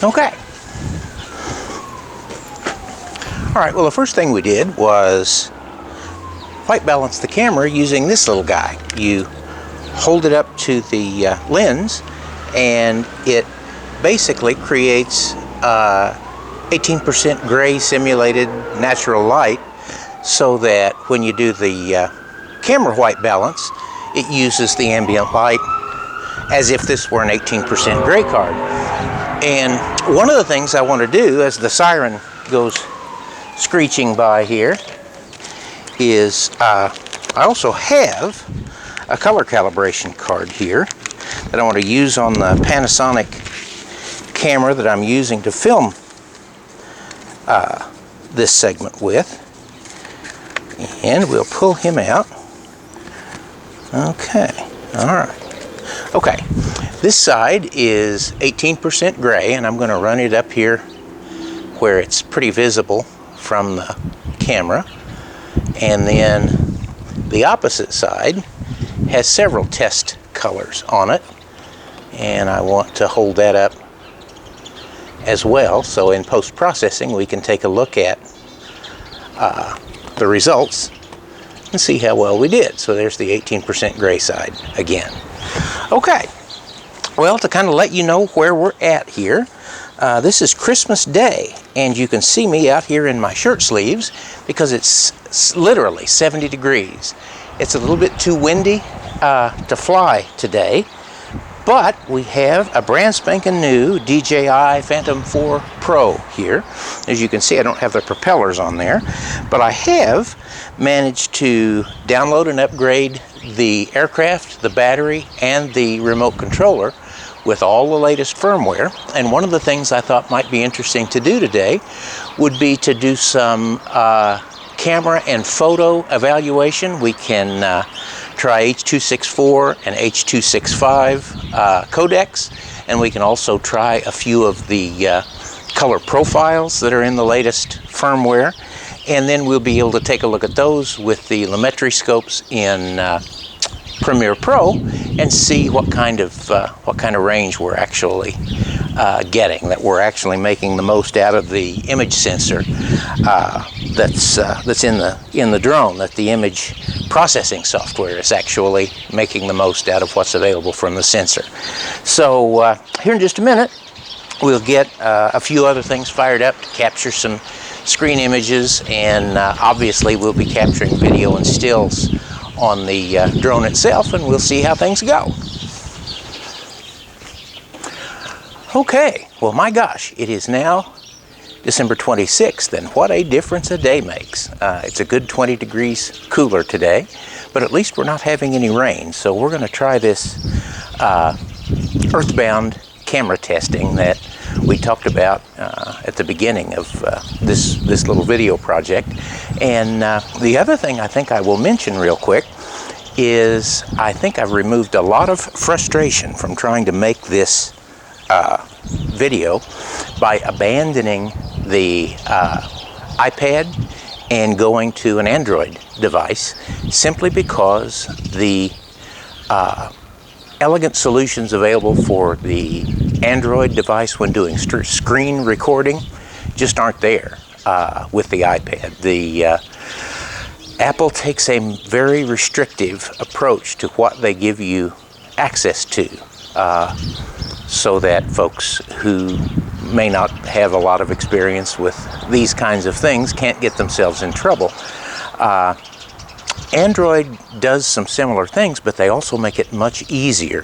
Okay. All right, well, the first thing we did was white balance the camera using this little guy. You hold it up to the lens, and it basically creates 18% gray simulated natural light, so that when you do the camera white balance, it uses the ambient light as if this were an 18% gray card. And one of the things I want to do as the siren goes screeching by here is I also have a color calibration card here that I want to use on the Panasonic camera that I'm using to film this segment with. And we'll pull him out. Okay, all right. Okay, this side is 18% gray, and I'm going to run it up here where it's pretty visible from the camera. And then the opposite side has several test colors on it, and I want to hold that up as well, so in post-processing we can take a look at the results and see how well we did. So there's the 18% gray side again. Okay, well, to kind of let you know where we're at here, this is Christmas Day, and you can see me out here in my shirt sleeves because it's literally 70 degrees. It's a little bit too windy to fly today, but we have a brand spanking new DJI Phantom 4 Pro here. As you can see, I don't have the propellers on there, but I have managed to download and upgrade the aircraft, the battery, and the remote controller with all the latest firmware. And one of the things I thought might be interesting to do today would be to do some camera and photo evaluation. We can try H.264 and H.265 codecs, and we can also try a few of the color profiles that are in the latest firmware, and then we'll be able to take a look at those with the Lumetri scopes in Premiere Pro and see what kind of range we're actually getting, that we're actually making the most out of the image sensor that's in the drone, that the image processing software is actually making the most out of what's available from the sensor. So here in just a minute we'll get a few other things fired up to capture some screen images, and obviously we'll be capturing video and stills on the drone itself, and we'll see how things go. Okay, well, my gosh, it is now December 26th, and what a difference a day makes. It's a good 20 degrees cooler today, but at least we're not having any rain, so we're going to try this earthbound camera testing that we talked about at the beginning of this little video project. And the other thing I think I will mention real quick is I think I've removed a lot of frustration from trying to make this video by abandoning the iPad and going to an Android device, simply because the elegant solutions available for the Android device when doing screen recording just aren't there with the iPad. The Apple takes a very restrictive approach to what they give you access to, so that folks who may not have a lot of experience with these kinds of things can't get themselves in trouble. Android does some similar things, but they also make it much easier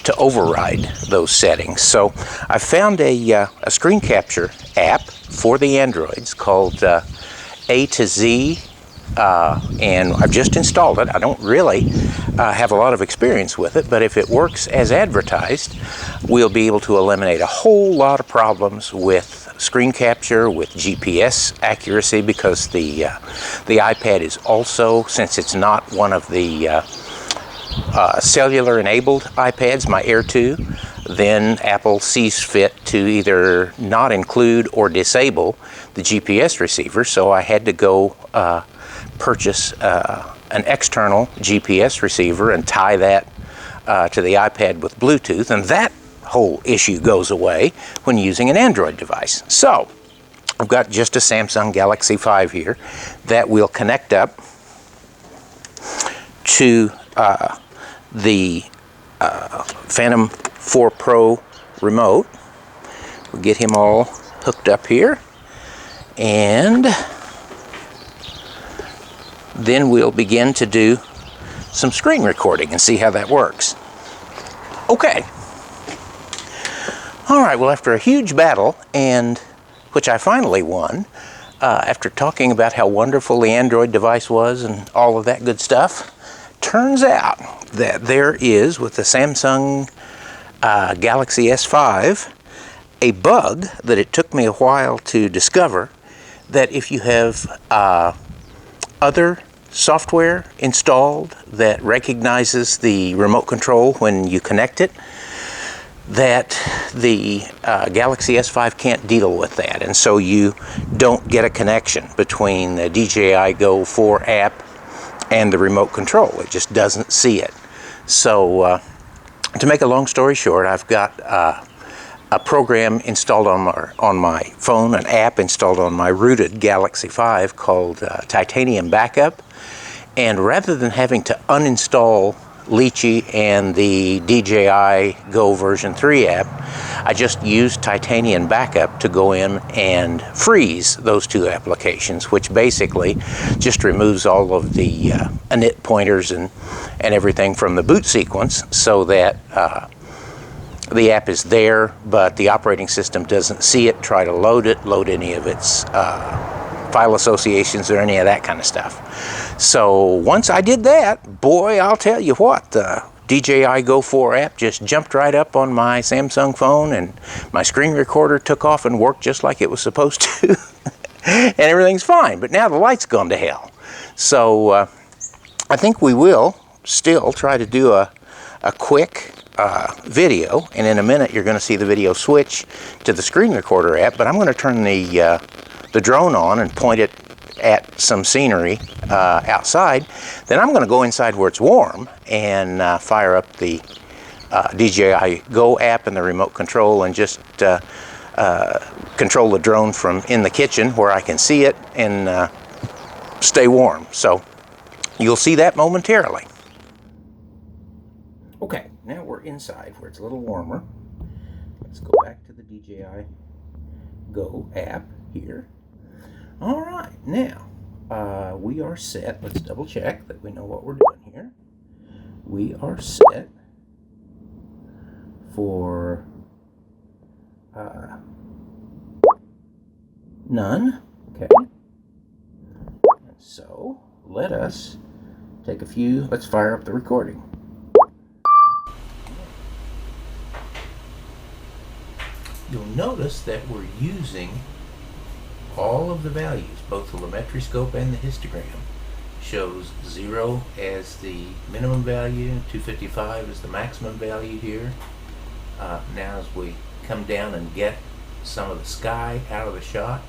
to override those settings. So I found a screen capture app for the Androids called A to Z, and I've just installed it. I don't really have a lot of experience with it, but if it works as advertised, we'll be able to eliminate a whole lot of problems with screen capture, with GPS accuracy, because the iPad is also, since it's not one of the cellular enabled iPads, my Air 2, then Apple sees fit to either not include or disable the GPS receiver. So I had to go purchase an external GPS receiver and tie that to the iPad with Bluetooth, and that whole issue goes away when using an Android device. So I've got just a Samsung Galaxy 5 here that will connect up to the Phantom 4 Pro remote. We'll get him all hooked up here, and then we'll begin to do some screen recording and see how that works. Okay. All right, well, after a huge battle, and which I finally won, after talking about how wonderful the Android device was and all of that good stuff, turns out that there is, with the Samsung Galaxy S5, a bug that it took me a while to discover, that if you have other software installed that recognizes the remote control when you connect it, that the Galaxy S5 can't deal with that, and so you don't get a connection between the DJI Go 4 app and the remote control. It just doesn't see it. So to make a long story short, I've got a program installed on my phone, an app installed on my rooted Galaxy 5 called Titanium Backup, and rather than having to uninstall Lychee and the DJI Go version 3 app, I just used Titanium Backup to go in and freeze those two applications, which basically just removes all of the init pointers and everything from the boot sequence, so that the app is there, but the operating system doesn't see it, try to load any of its file associations or any of that kind of stuff. So once I did that, boy, I'll tell you what, the DJI Go 4 app just jumped right up on my Samsung phone, and my screen recorder took off and worked just like it was supposed to. And everything's fine, but now the light's gone to hell. So I think we will still try to do a quick video, and in a minute you're going to see the video switch to the screen recorder app, but I'm going to turn the drone on and point it at some scenery outside. Then I'm going to go inside where it's warm and fire up the DJI Go app and the remote control, and just control the drone from in the kitchen where I can see it and stay warm. So you'll see that momentarily. Okay, now we're inside where it's a little warmer. Let's go back to the DJI Go app here. All right, now we are set. Let's double check that we know what we're doing here. We are set for none. Okay. And so let us take a few. Let's fire up the recording. You'll notice that we're using all of the values, both the Lumetri scope and the histogram shows 0 as the minimum value, 255 is the maximum value here. Now as we come down and get some of the sky out of the shot,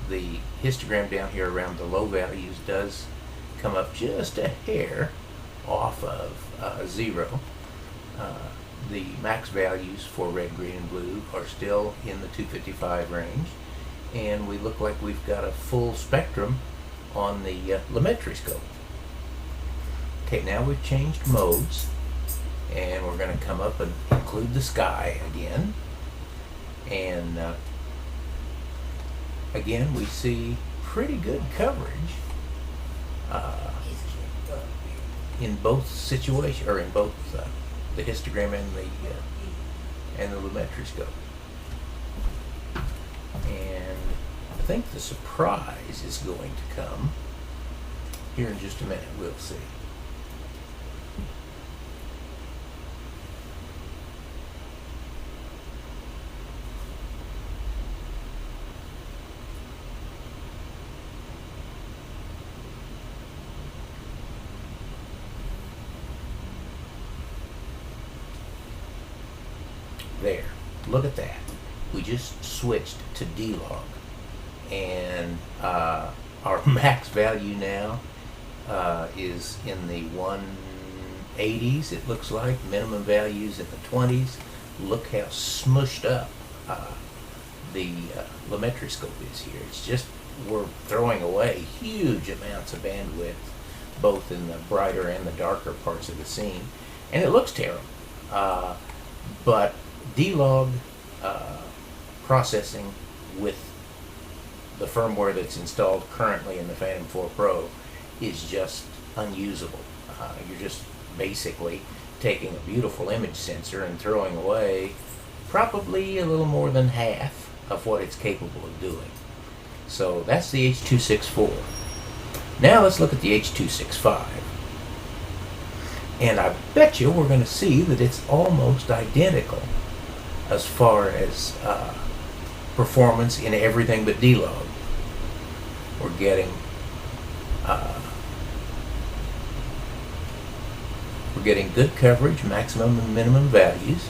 the histogram down here around the low values does come up just a hair off of 0. The max values for red, green, and blue are still in the 255 range, and we look like we've got a full spectrum on the Lumetri scope. Okay, now we've changed modes, and we're going to come up and include the sky again, and again we see pretty good coverage in both situations, or in both the histogram and the Lumetri scope. And I think the surprise is going to come here in just a minute. We'll see. There, look at that. We just switched to D-Log, and our max value now is in the 80s, it looks like, minimum values in the 20s. Look how smushed up the Lumetri scope is here. It's just, we're throwing away huge amounts of bandwidth, both in the brighter and the darker parts of the scene, and it looks terrible. But D-Log processing with the firmware that's installed currently in the Phantom 4 Pro is just unusable. You're just basically taking a beautiful image sensor and throwing away probably a little more than half of what it's capable of doing. So that's the H.264. Now let's look at the H.265. And I bet you we're going to see that it's almost identical as far as performance in everything but D-Log. We're getting good coverage, maximum and minimum values.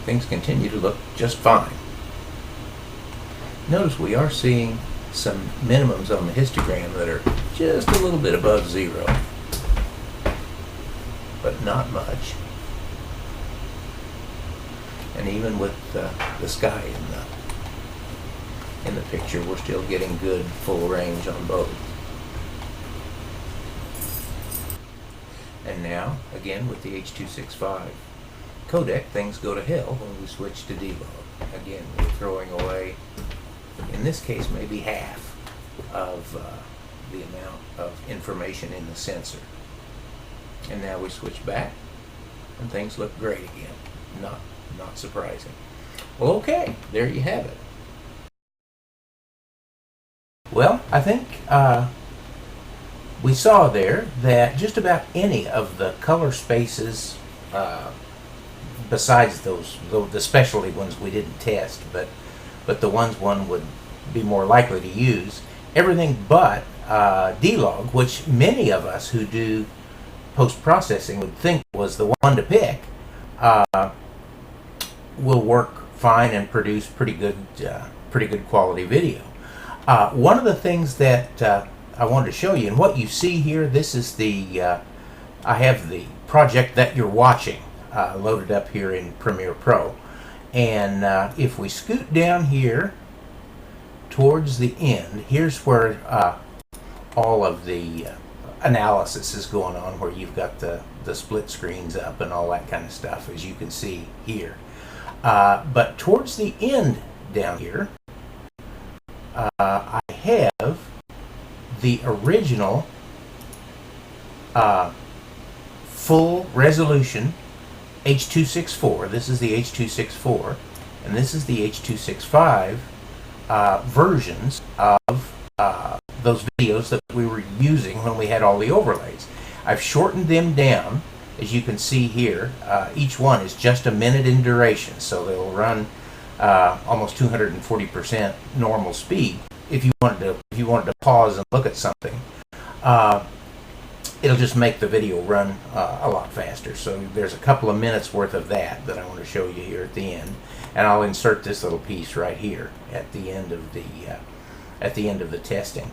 Things continue to look just fine. Notice we are seeing some minimums on the histogram that are just a little bit above 0, but not much. And even with the sky in the picture, we're still getting good full range on both. And now, again with the H.265 codec, things go to hell when we switch to D-Log. Again, we're throwing away, in this case, maybe half of the amount of information in the sensor. And now we switch back, and things look great again. Not surprising. Well, okay, there you have it. Well, I think we saw there that just about any of the color spaces, besides the specialty ones we didn't test, but the ones one would be more likely to use, everything but D-Log, which many of us who do post-processing would think was the one to pick, will work fine and produce pretty good quality video. One of the things that I wanted to show you, and what you see here, this is I have the project that you're watching loaded up here in Premiere Pro, and if we scoot down here towards the end, here's where all of the analysis is going on, where you've got the split screens up and all that kind of stuff, as you can see here. But towards the end down here, I have the original full resolution H.264. This is the H.264, and this is the H.265 versions of those videos that we were using when we had all the overlays. I've shortened them down, as you can see here. Each one is just a minute in duration, so they'll run almost 240% normal speed. If you wanted to pause and look at something, it'll just make the video run a lot faster. So there's a couple of minutes worth of that I want to show you here at the end, and I'll insert this little piece right here at the end of the testing.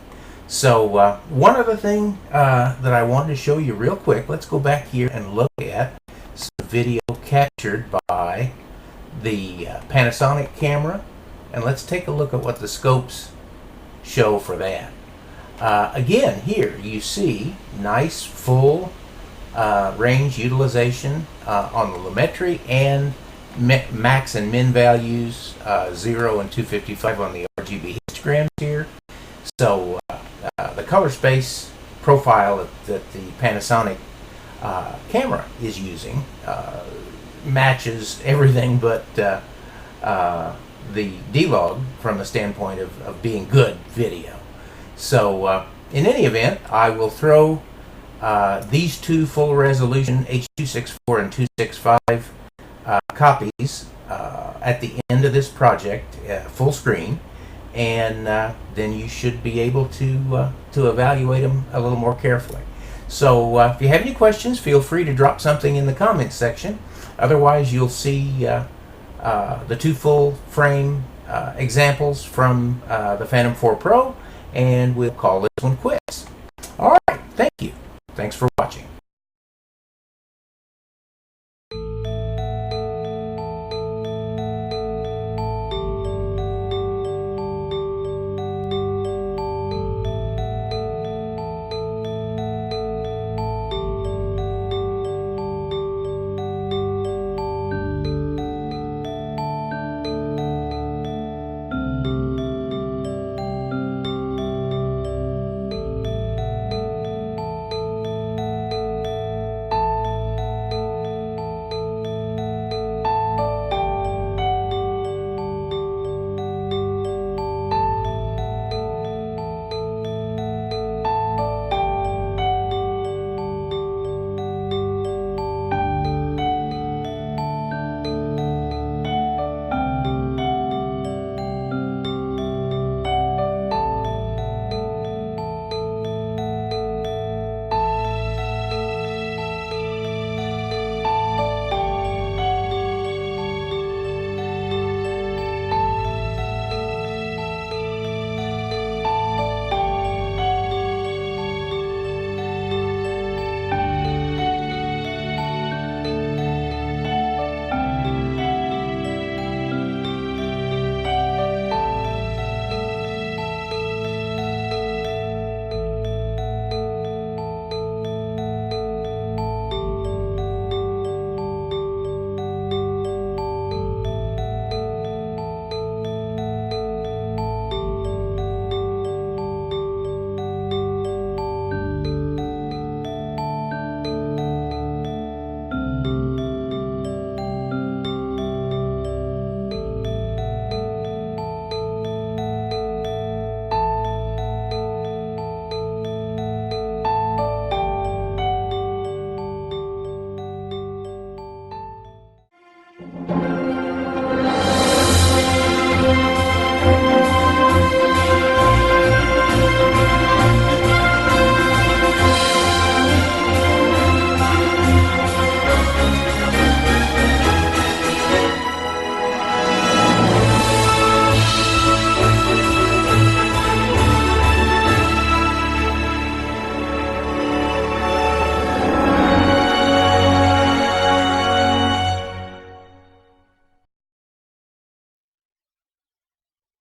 So one other thing that I wanted to show you real quick. Let's go back here and look at some video captured by the Panasonic camera, and let's take a look at what the scopes show for that. Again, here you see nice full range utilization on the Lumetri, and max and min values 0 and 255 on the RGB histograms here. So the color space profile that the Panasonic camera is using matches everything but the D-Log from the standpoint of being good video. So in any event, I will throw these two full resolution H.264 and 265 copies at the end of this project, full screen, and then you should be able to evaluate them a little more carefully. So if you have any questions, feel free to drop something in the comments section. Otherwise, you'll see the two full frame examples from the Phantom 4 Pro, and we'll call this one quits. All right, thank you. Thanks for watching.